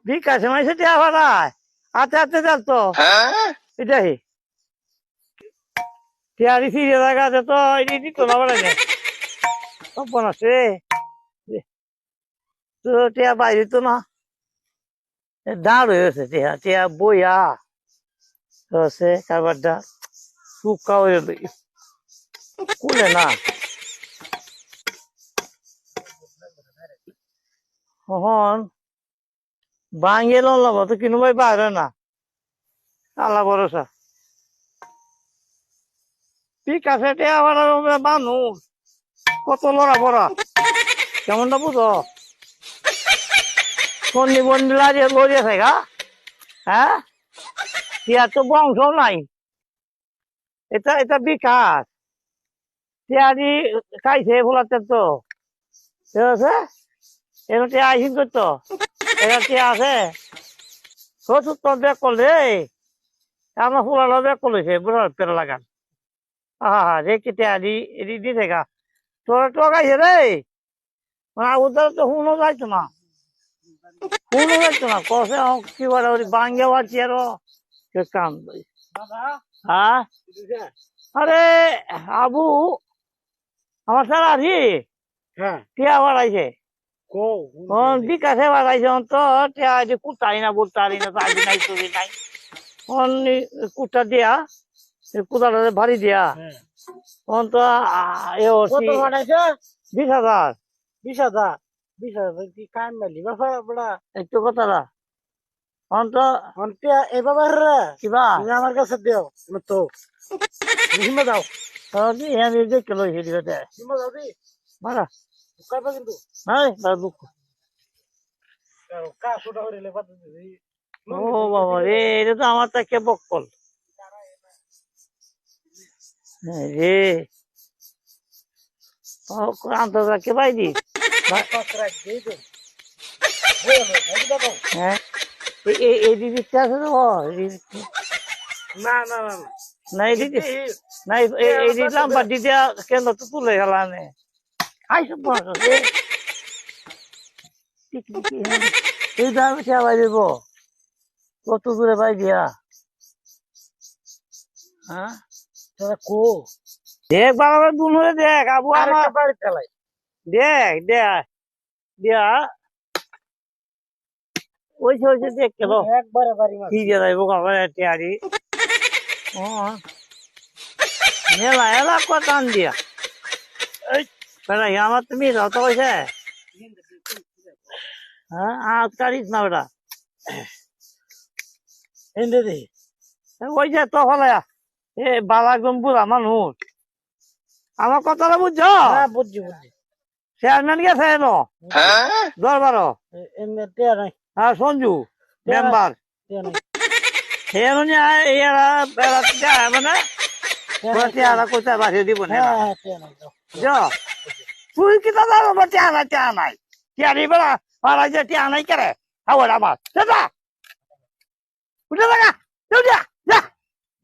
বিকাশে মাইছে টিয়া ভাড়ায় হাতে হাতে চলতো এটাই টিয়ারি ফিরে লাগাতে তো এটি দিত না বলে সপন আছে তো টিয়া বাইরে তো না দাঁড় হয়ে গেছে টিয়া টিয়া বইয়া হচ্ছে কারবারটা শুকা হয়ে কুলে না হন ভাঙিয়ে লব তো কিনু ভাই বাইরে না আল্লাহ ভরসা ঠিক আছে টিয়া ভাড়া মানুষ কত লড়া বড়া কেমনটা বুঝো বন্দি বন্দি লাগিয়ে লড়িয়ে থাকা হ্যাঁ টিয়ার তো বংশ নাই এটা এটা বিকাশ টিয়ারি খাইছে ফুলাতে তো ঠিক আছে এর টিয়া আইসিন করতো এটা টিয়া আছে সত্তর ব্যাগ করলে আমরা ফুলানো ব্যাগ করেছে বুড়ার পেরে লাগান হা রে কি টিয়ারি এটি দিয়ে থাকা তোরা টকাইছে রে মানে ওদের তো শুনো যাইতো না শুনো যাইতো না কষে কি বলে ওই বাঙ্গে পারছি আরো কাম হ্যাঁ আরে আবু আমার স্যার আছি টিয়া বাড়াইছে বিকাশে বাড়াইছে তো টিয়া কুটাই না বুটারি না চাবি নাই চুরি নাই কুটা দিয়া কুটাটা ভারী দিয়া তখন তো 20,000 20,000 কি কাম মেলি বাবা বড়া একটু কথা না তো অন্তে এবাবা কিবা তুমি আমার কাছে দিও তো হিমা দাও দেখে লইছে দিবে হিমা দাও দি মারা কইবা কিন্তু নাই দুঃখ কা সুটা হইলে বাদ দিই ও বাবা রে এটা তো আমার তাকে বকল রে আন্তর্জাতিক বাইদি হ্যাঁ এই দিদিটা আছে তো না না না না এই দিদি না এই দিলাম বা দিদি কেন তো তুলে গেলানে খাইছো এই দামে চালাই দেব কত দূরে পাই দিয়া হ্যাঁ তোরা কো দেখ বাবা দুন হয়ে দেখ আবু আমার বাড়ি চালাই দেখ দেখ দিয়া ওইসে ওইসে দেখ কেন একবারে বাড়ি মাছ কি যাইব বাবা টিয়ারি ও মেলা এলা টান দিয়া আমার তুমি যত কইছে হ্যাঁ আজ কারিস না বেটা এনে দে ওই যে তো হলে এ বাবা একদম বুড়া মানুষ আমার কথাটা বুঝছো বুঝছি বুঝছি চেয়ারম্যান গেছে এনো 10-12 এমনি টিয়া নাই হ্যাঁ সঞ্জু মেম্বার টিয়া নাই এনো এরা মানে টিয়ারা কোথায় বাসে দিব না হ্যাঁ টিয়া নাই তুই কি তো জানো টিয়া নাই টিয়ারি বেড়া মারা যে টিয়া নাই করে হাওয়ার আমার সেটা উঠে থাকা যা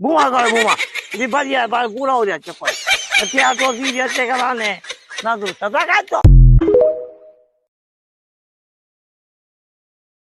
বুমা করে বুমা এটি বাড়িয়া গুড়াও যাচ্ছে টিয়া তো দিয়ে যাচ্ছে গেলানে না দূর তা দেখাচ্ছ